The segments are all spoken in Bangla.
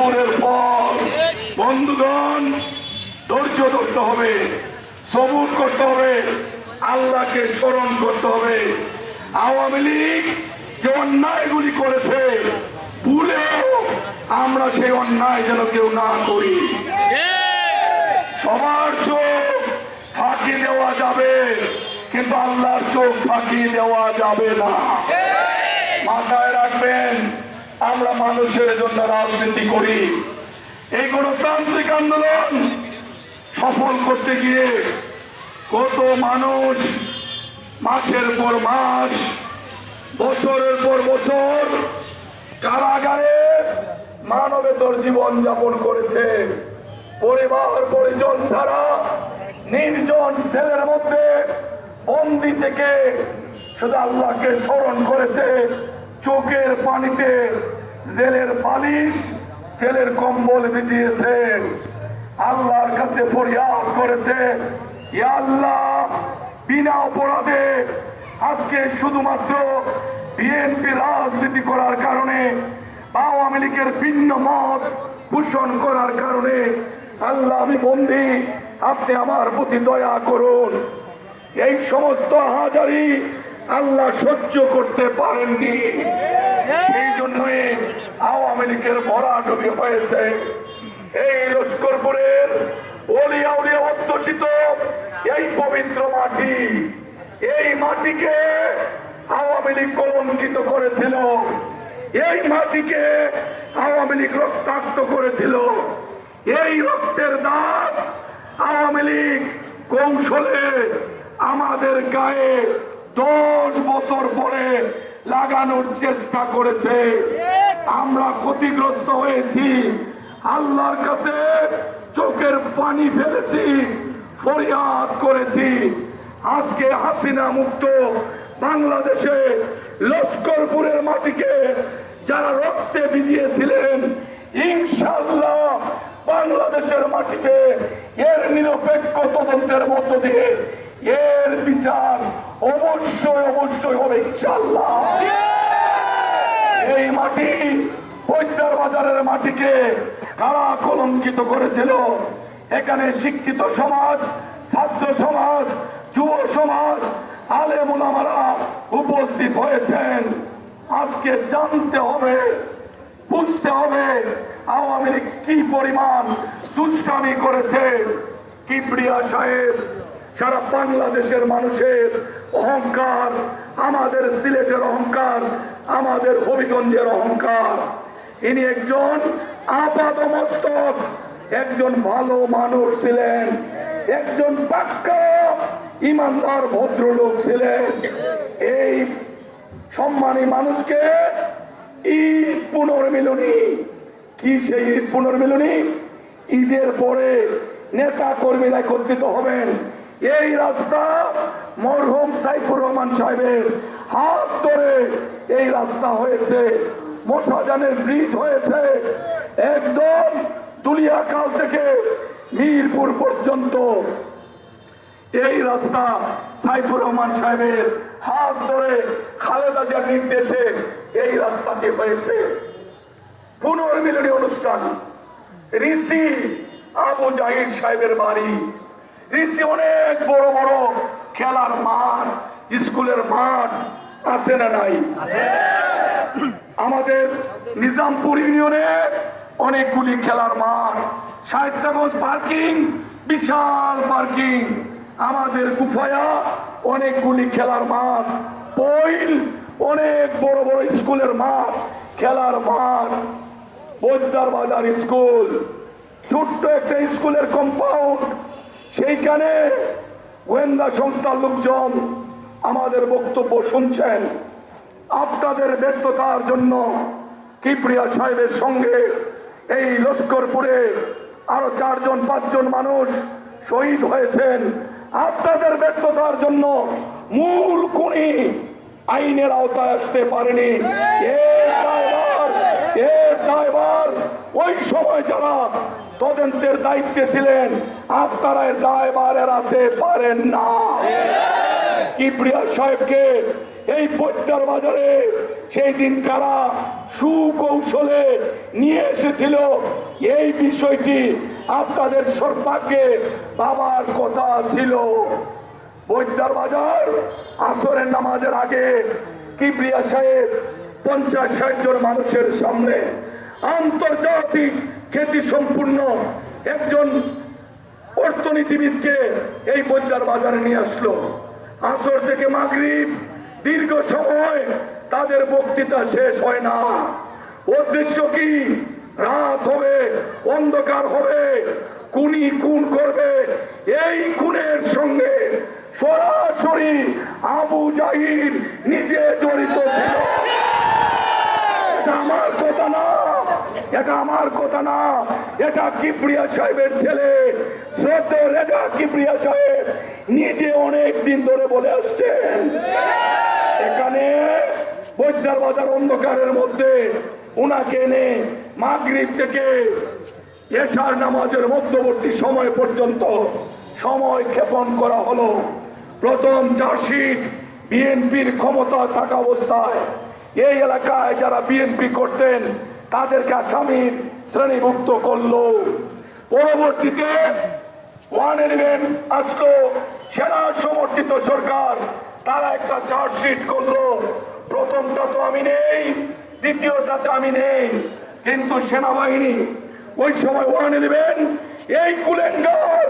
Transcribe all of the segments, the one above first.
একাত্তরের পর বন্ধুগণ ধৈর্য ধরতে হবে, সবুর করতে হবে, আল্লাহকে স্মরণ করতে হবে। আওয়ামী লীগ যে অন্যায়গুলি করেছে ভুলেও আমরা সেই অন্যায় যেন কেউ না করি। সবার চোখ ফাঁকি দেওয়া যাবে, কিন্তু আল্লাহর চোখ ফাঁকি দেওয়া যাবে না। মাথায় রাখবেন, আমরা মানুষের জন্য রাজনীতি করি। এই গণতান্ত্রিক আন্দোলন সফল করতে গিয়ে কত মানুষ মাসের পর মাস, বছরের পর বছর কারাগারে মানবেতর জীবন যাপন করেছে। পরিবার পরিজন ছাড়া নির্জন সেলের মধ্যে বন্দি থেকে শুধু আল্লাহকে স্মরণ করেছে। চোখের পানিতে জেলের বালিশ, জেলের কম্বল ভিজিয়েছে। আল্লাহর কাছে ফরিয়াদ করেছে, ইয়া আল্লাহ, বিনা অপরাধে আজকে শুধুমাত্র বিএনপি রাজনীতি করার কারণে, আওয়ামী লীগের ভিন্ন মত পোষণ করার কারণে আল্লাহ আমি বন্দী, আপনি আমার প্রতি দয়া করুন। এই সমস্ত হাজারি আল্লাহ সহ্য করতে পারেননি, সেই জন্যই আওয়ামী লীগের ভরাডুবি হয়েছে। এই লস্করপুরের ওলিয়া উলিয়া অধ্যুষিত এই পবিত্র মাটি, এই মাটিকে আওয়ামী লীগ কলঙ্কিত করেছিল, এই মাটিকে আওয়ামী লীগ রক্তাক্ত করেছিল। এই রক্তের দাগ আওয়ামী লীগ কৌশলে আমাদের গায়ে 10 বছর পরে লাগানোর চেষ্টা করেছে। আমরা ক্ষতিগ্রস্ত হয়েছি, আল্লাহর কাছে চোখের পানি ফেলেছি, ফরিয়াদ করেছি। আজকে হাসিনা মুক্ত বাংলাদেশে লস্করপুরের মাটিকে যারা রক্তে ভিজিয়েছিলেন, ইনশাআল্লাহ বাংলাদেশের মাটিতে এর নিরপেক্ষ তদন্তের মধ্য দিয়ে এর বিচার অবশ্যই অবশ্যই হবে ইনশাআল্লাহ। এই মাটি বৈদ্যার বাজারের মাটিকে কারা কলঙ্কিত করেছিল? এখানে শিক্ষিত সমাজ, ছাত্র সমাজ, যুব সমাজ, আলেম ওলামারা উপস্থিত হয়েছেন। আজকে জানতে হবে, বুঝতে হবে আওয়ামী লীগ কি পরিমাণ দুষ্টামি করেছে। কিবরিয়া সাহেব সারা বাংলাদেশের মানুষের অহংকার, আমাদের সিলেটের অহংকার, আমাদের হবিগঞ্জের অহংকার। ইনি একজন আপাদমস্তক একজন ভালো মানুষ ছিলেন, একজন পাক্কা ইমানদার ভদ্রলোক ছিলেন। এই সম্মানী মানুষকে ঈদ পুনর্মিলনী, কি সেই ঈদ পুনর্মিলনী? ঈদের পরে নেতা কর্মীরা একত্রিত হবেন। এই রাস্তা মরহুম সাইফুর রহমান সাহেবের হাত ধরে এই রাস্তা হয়েছে, মোশাজানের ব্রিজ হয়েছে, একদম দুলিয়াখাল থেকে মিরপুর পর্যন্ত এই রাস্তা সাইফুর রহমান সাহেবের হাত ধরে খালেদা জিয়ার নির্দেশে এই রাস্তাটি হয়েছে। পুনর্মিলনী অনুষ্ঠান ঋষি আবু জাহিদ সাহেবের বাড়ি। ঋষি অনেক বড় বড় খেলার মাঠ, স্কুলের মাঠ আছে না নাই? আমাদের নিজামপুর ইউনিয়নে অনেকগুলি খেলার মাঠ, শায়েস্তাগঞ্জ পার্কিং, বিশাল পার্কিং, আমাদের গুফায়া অনেকগুলি খেলার মাঠ, পইল অনেক বড় বড় স্কুলের মাঠ, খেলার মাঠ, বৈদ্যার বাজার স্কুল, ছোট্ট একটা স্কুলের কম্পাউন্ড, সেইখানে গোয়েন্দা সংস্থার লোকজন আমাদের বক্তব্য শুনছেন। আপনাদের ব্যর্থতার জন্য কিবরিয়া সাহেবের সঙ্গে এই লস্করপুরে আরো 4 জন 5 জন মানুষ শহীদ হয়েছেন। আপনাদের ব্যর্থতার জন্য মূল খুনি আইনের আওতায় আসতে পারেনি। এর দায়ভার ওই সময় যারা তদন্তের দায়িত্বে ছিলেন, আপনারা এর দায়ভার এড়াতে পারেন না। কিবরিয়া সাহেবকে এই বৈদ্যার বাজারে সেই দিন কারা সুকৌশলে নিয়ে এসেছিল এই বিষয়টি আপনাদের সর্বাগ্যে বাবার কথা ছিল। বৈদ্যার বাজার আসরের নামাজের আগে কিবরিয়া সাহেব 50-60 জন মানুষের সামনে আন্তর্জাতিক খ্যাতি সম্পূর্ণ একজন অর্থনীতিবিদকে এই বৈদ্যার বাজারে নিয়ে আসলো। আসর থেকে মাগরিব দীর্ঘ সময় তাদের বক্তৃতা শেষ হয় না। উদ্দেশ্য কি? রাত হবে, অন্ধকার হবে, খুনি খুন করবে। এই খুনের সঙ্গে সরাসরি আবু জাহিল নিজে জড়িত ছিল। এটা আমার কথা না, এটা আমার কথা না, এটা কিবরিয়া সাহেবের ছেলে শ্রদ্ধেয় রেজা কিবরিয়া সাহেব নিজে অনেক দিন ধরে বলে আসছেন। এখানে বৈদ্যার বাজার অন্ধকারের মধ্যে উনাকে এনে মাগরিব থেকে এশার নামাজের মধ্যবর্তী সময় পর্যন্ত সময় ক্ষেপণ করা হলো। প্রথম চার্জশিট বিএনপির ক্ষমতা থাকা অবস্থায় এই এলাকায় যারা বিএনপি করতেন তাদেরকে আসামির শ্রেণীভুক্ত করলো। পরবর্তীতে 111 আসলো, সেনা সমর্থিত সরকার, তারা একটা চার্জশিট করলো। প্রথমটা তো আমি নেই, দ্বিতীয়টাতে আমি নেই, কিন্তু সেনাবাহিনী ওই সময় 111 এই কুলেঙ্গার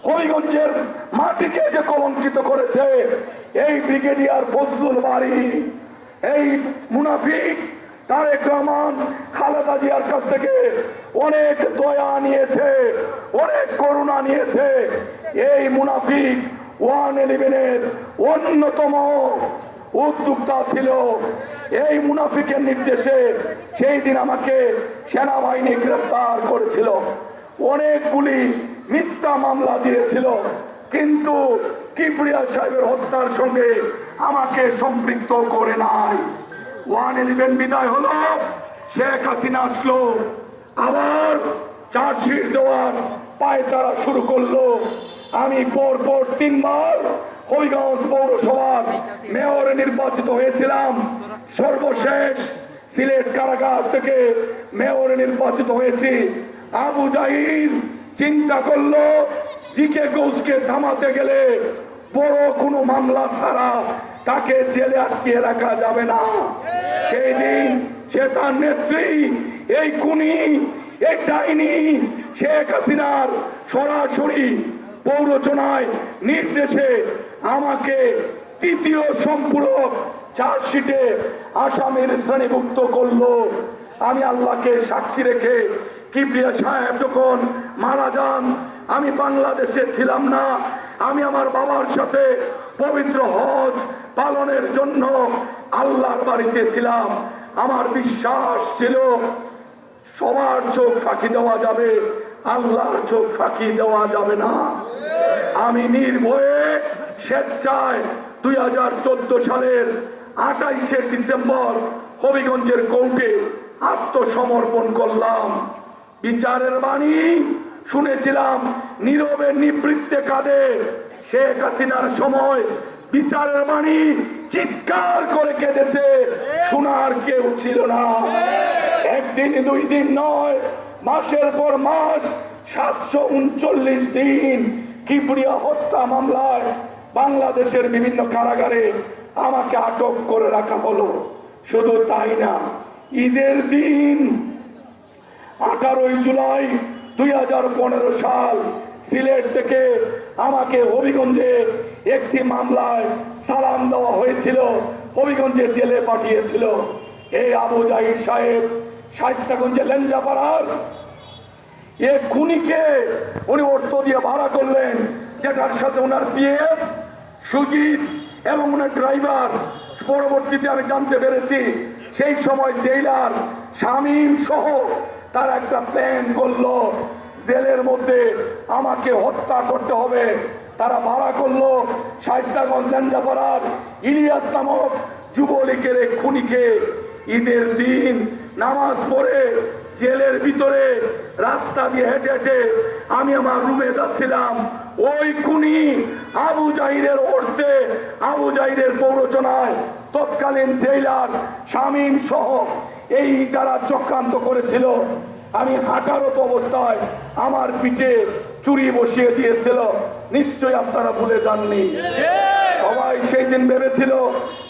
হবিগঞ্জের মাটিকে যে কলঙ্কিত করেছে, এই ব্রিগেডিয়ার ফজলুল বারী, এই মুনাফিক তারেক রহমান খালেদা জিয়ার কাছ থেকে অনেক দয়া নিয়েছে, অনেক করুণা নিয়েছে। এই মুনাফিক 111-এর অন্যতম উদ্যোক্তা ছিল। এই মুনাফিকের নির্দেশে সেই দিন আমাকে সেনাবাহিনী গ্রেফতার করেছিল, অনেকগুলি মিথ্যা মামলা দিয়েছিল, কিন্তু কিবরিয়া সাহেবের হত্যার সঙ্গে আমাকে সম্পৃক্ত করে নাই। 111 বিদায় হলো, শেখ হাসিনা আসলো, আবার চার্জশিট দেওয়ার পায়তারা শুরু করলো। আমি পরপর 3 বার হবিগঞ্জ পৌরসভার মেয়র নির্বাচিত হয়েছিলাম। সর্বশেষ সিলেট কারাগার থেকে মেয়র নির্বাচিত হয়েছি। আবু জাহিল চিন্তা করলো জিকে গৌসকে থামাতে গেলে বড় কোনো মামলা ছাড়া তাকে জেলে আটকিয়ে রাখা যাবে না। সেই দিন সে তার নেত্রী এই খুনি, এই ডাইনি শেখ হাসিনার সরাসরি প্ররোচনায় নির্দেশে আমাকে তৃতীয় সম্পূরক চার্জশিটে আসামির শ্রেণীভুক্ত করলো। আমি আল্লাহকে সাক্ষী রেখে কিবরিয়া সাহেব যখন মারা যান, আমি বাংলাদেশে ছিলাম না। আমি আমার বাবার সাথে পবিত্র হজ পালনের জন্য আল্লাহর বাড়িতে ছিলাম। আমার বিশ্বাস ছিল সবার চোখ ফাঁকি দেওয়া যাবে, আল্লাহর চোখ ফাঁকি দেওয়া যাবে না। আমি নির্ভয়ে স্বেচ্ছায় 2014 সালের 28শে ডিসেম্বর হবিগঞ্জের কোর্টে আত্মসমর্পণ করলাম। বিচারের বাণী শুনেছিলাম নীরবে নিবৃত্তে কাঁদে। শেখ হাসিনার সময় বিচারের বাণী চিৎকার করে কেঁদেছে, শোনার কেউ ছিল না। একদিন 2 দিন নয়, মাসের পর মাস 739 দিন কিবরিয়া হত্যা মামলায় বাংলাদেশের বিভিন্ন কারাগারে আমাকে আটক করে রাখা হলো। শুধু তাই না, ঈদের দিন 18 জুলাই 2015 সাল সিলেট থেকে আমাকে হবিগঞ্জে একটি মামলায় সালাম দেওয়া হয়েছিল, হবিগঞ্জে জেলে পাঠিয়েছিল। এই আবু জাহিল সাহেব শায়েস্তাগঞ্জে লেঞ্জাপাড়ার এক খুনিকে উনি অর্থ দিয়ে ভাড়া করলেন, যেটার সাথে ওনার পিএস সুজিত এবং ওনার ড্রাইভার। পরবর্তীতে আমি জানতে পেরেছি সেই সময় জেলার শামীম সহ তার একটা প্ল্যান করলো জেলের মধ্যে আমাকে হত্যা করতে হবে। তারা ভাড়া করলো শায়েস্তাগঞ্জ লেঞ্জাপাড়ার ইলিয়াস নামক যুবলীগের এক খুনিকে। ঈদের দিন নামাজ পড়ে জেলের ভিতরে রাস্তা দিয়ে হেঁটে হেঁটে আমি আমার রুমে যাচ্ছিলাম। ওই খুনি আবু জাহিলের অর্থে, আবু জাহিলের প্ররোচনায় তৎকালীন জেলার শামীম সহ এই যারা চক্রান্ত করেছিল, আমি হাঁটারত অবস্থায় আমার পিঠে চুরি বসিয়ে দিয়েছিল, নিশ্চয়ই আপনারা ভুলে যাননি। সবাই সেই দিন ভেবেছিল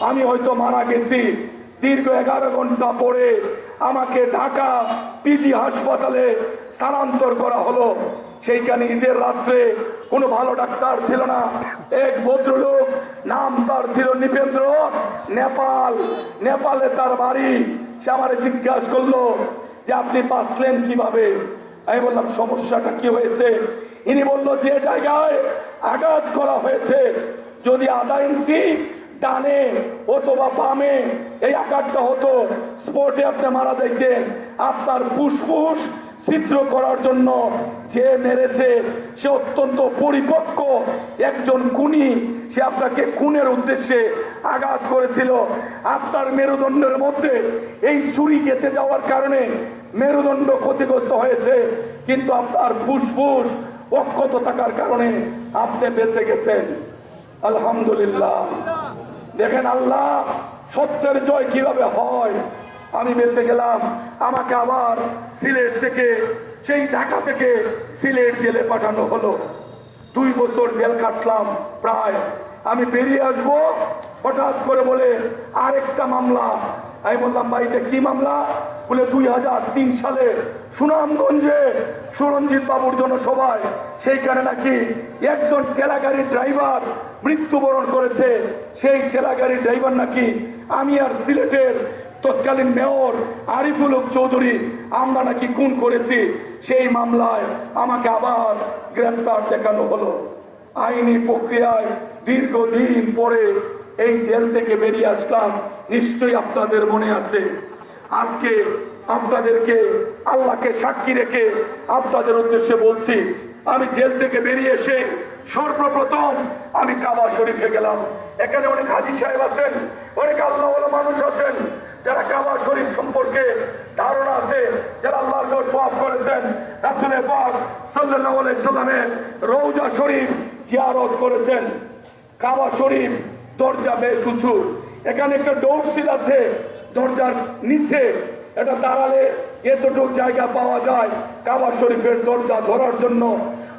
আমি হয়তো মারা গেছি। দীর্ঘ 11 ঘন্টা পরে আমাকে ঢাকা পিজি হাসপাতালে স্থানান্তর করা হলো। সেইখানে ঈদের রাত্রে কোনো ভালো ডাক্তার ছিল না। এক ভদ্রলোক, নাম তার ছিল নিপেন্দ্র, নেপালে তার বাড়ি। সে আমার জিজ্ঞাসা করলো যে আপনি বাঁচলেন কিভাবে? আমি বললাম সমস্যাটা কি হয়েছে? ইনি বলল যে জায়গায় আঘাত করা হয়েছে, যদি আধা ইঞ্চি ডানে অথবা বামে এই আঘাতটা হতো, স্পটে আপনি মারা যাইতেন। আপনার ফুসফুস ছিদ্র করার জন্য যে মেরেছে সে অত্যন্ত পরিপক্ক একজন খুনি, সে আপনাকে খুনের উদ্দেশ্যে আঘাত করেছিল। আপনার মেরুদণ্ডের মধ্যে এই ছুরি গেঁথে যাওয়ার কারণে মেরুদণ্ড ক্ষতিগ্রস্ত হয়েছে, কিন্তু আপনার ফুসফুস অক্ষত থাকার কারণে আপনি বেঁচে গেছেন। আলহামদুলিল্লাহ। দেখেন আল্লাহ সত্যের জয় কিভাবে হয়। আমি বেঁচে গেলাম। আমাকে আবার সিলেট থেকে, সেই ঢাকা থেকে সিলেট জেলে পাঠানো হলো। 2 বছর জেল কাটলাম প্রায়। আমি বেরিয়ে আসবো, হঠাৎ করে বলে আরেকটা মামলা। আমি বললাম ভাই এটা কি মামলা? বলে 2003 সালে সুনামগঞ্জে সুরঞ্জিত বাবুর জনসভায় সেইখানে নাকি একজন ঠেলাগাড়ির ড্রাইভার মৃত্যুবরণ করেছে। সেই ঠেলাগাড়ির ড্রাইভার নাকি আমি আর সিলেটের তৎকালীন মেয়র আরিফুল হক চৌধুরী আমরা নাকি খুন করেছি। সেই মামলায় আমাকে আবার গ্রেফতার দেখানো হলো। আইনি প্রক্রিয়ায় দীর্ঘদিন পরে এই জেল থেকে বেরিয়ে আসলাম। নিশ্চয়ই আপনাদের মনে আছে। আজকে আপনাদেরকে আল্লাহকে সাক্ষী রেখে আপনাদের উদ্দেশ্যে বলছি, আমি জেল থেকে বেরিয়ে এসে সর্বপ্রথম আমি কাবা শরীফে গেলাম। এখানে অনেক হাজী সাহেব আছেন, অনেক আল্লাহওয়ালা মানুষ আছেন যারা কাবা শরীফ সম্পর্কে ধারণা আছে, যারা আল্লাহর ঘর তওয়াফ করেছেন, রাসূল পাক সাল্লাল্লাহু আলাইহি সাল্লামের রওজা শরীফ জিয়ারত করেছেন। কাবা শরীফ দরজা বেশ উঁচু। এখানে একটা ডোরসিল আছে দরজার নিচে, এটা দাঁড়ালে এতটুকু জায়গা পাওয়া যায় কাবা শরীফের দরজা ধরার জন্য।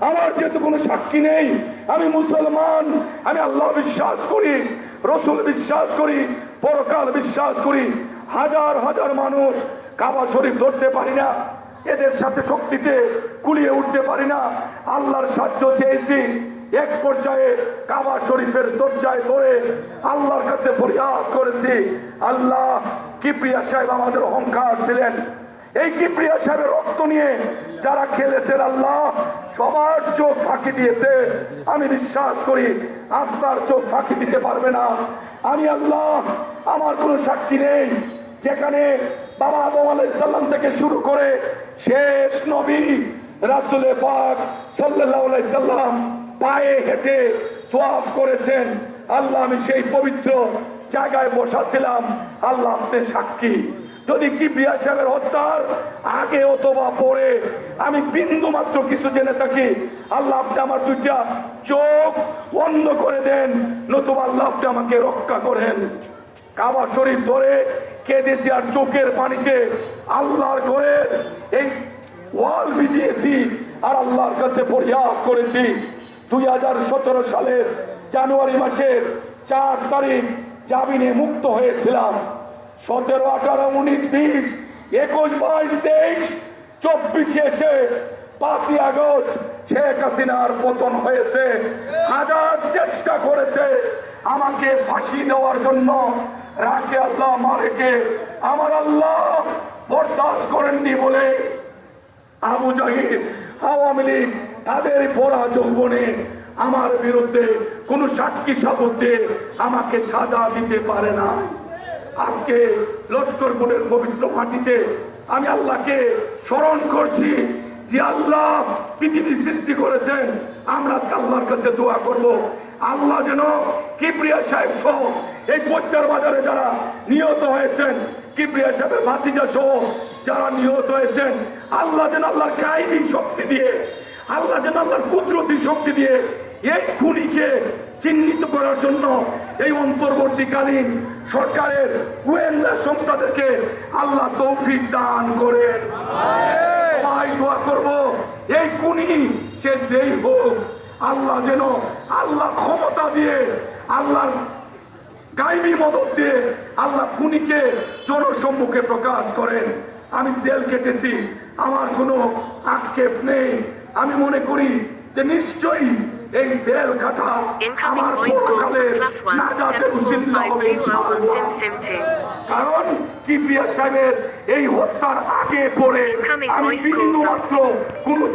আমার যেহেতু কোনো সাক্ষী নেই, আমি মুসলমান, আমি আল্লাহ বিশ্বাস করি, রসুল বিশ্বাস করি, পরকাল বিশ্বাস করি। হাজার হাজার মানুষ কাবা শরীফ ধরতে পারি না, এদের সাথে শক্তিতে কুলিয়ে উঠতে পারি না। আল্লাহর সাহায্য চেয়েছি। এক পর্যায়ে কাবা শরীফের দরজায় ধরে আল্লাহর কাছে ফরিয়াদ করেছি, আল্লাহ কিবরিয়া সাহেব আমাদের অহংকার ছিলেন, এই কিবরিয়া সাহেবের রক্ত নিয়ে যারা খেলেছেন আল্লাহ সবার চোখ ফাঁকি দিয়েছে। আমি বিশ্বাস করি আপনার চোখ ফাঁকি দিতে পারবে না। আমি আল্লাহ, আমার কোনো সাক্ষী নেই। যেখানে বাবা আদম আলাইহিস সালাম থেকে শুরু করে শেষ নবী রাসূল পাক সাল্লাল্লাহু আলাইহি সাল্লাম পায়ে হেঁটে তওয়াফ করেছেন, আল্লাহ আমি সেই পবিত্র জায়গায় বসাছিলাম। আল্লাহ আপনি সাক্ষী। যদি কিবরিয়া সাহেবের হত্যার আগে অথবা পরে আমি বিন্দু মাত্র কিছু জেনে থাকি, আল্লাহ আপনি আমার 2টা চোখ বন্ধ করে দেন, নতুবা আল্লাহ আপনি আমাকে রক্ষা করেন। কাবা শরীফ ধরে কেঁদেছি আর চোখের পানিতে আল্লাহর ঘরে এই ওয়াল ভিজিয়েছি আর আল্লাহর কাছে ফরিয়াদ করেছি। 2017 সালের জানুয়ারি মাসের 4 তারিখ জামিনে মুক্ত হয়েছিলাম। 17, 18, 19, 20, 21, 22, 23, 24 এসে 5ই আগস্ট শেখ হাসিনার পতন হয়েছে। হাজার চেষ্টা করেছে আমাকে ফাঁসি দেওয়ার জন্য, রাখে আল্লাহ মারেকে আমার আল্লাহ বরদাস্ত করেননি বলে আবু জাহিল, আওয়ামী লীগ তাদের পড়া যৌবনে আমার বিরুদ্ধে কোন সাক্ষী সাবতে আমাকে সাজা দিতে পারে না। আজকে লস্করপুরের পবিত্র মাটিতে আমি আল্লাহকে স্মরণ করছি যে আল্লাহ পৃথিবী সৃষ্টি করেছেন। আমরা আজকে আল্লাহর কাছে দোয়া করব, আল্লাহ যেন কিবরিয়া সাহেব সহ এই পদ্মার বাজারে যারা নিহত হয়েছেন, কিবরিয়া সাহেবের ভাতিজা সহ যারা নিহত হয়েছেন, আল্লাহ যেন আল্লাহর কায়িক শক্তি দিয়ে, আল্লাহ যেন আল্লাহর কুদরতি শক্তি দিয়ে এই খুনিকে চিহ্নিত করার জন্য এই অন্তর্বর্তীকালীন সরকারের গোয়েন্দা সংস্থাদেরকে আল্লাহ তৌফিক দান করেন। সবাই দোয়া করব, এই খুনি সে যেই হোক, আল্লাহ যেন আল্লাহ ক্ষমতা দিয়ে, আল্লাহর গায়বী মদত দিয়ে আল্লাহ খুনিকে জনসম্মুখে প্রকাশ করেন। আমি জেল কেটেছি, আমার কোনো আক্ষেপ নেই। আমি মনে করি যে নিশ্চয়ই এই জেল কাটা আমার পরকালের নাজাতের উসিলা হবে ইনশাআল্লাহ। কারণ কিবরিয়া সাহেবের এই হত্যার আগে পরে আমি বিন্দু মাত্র কোন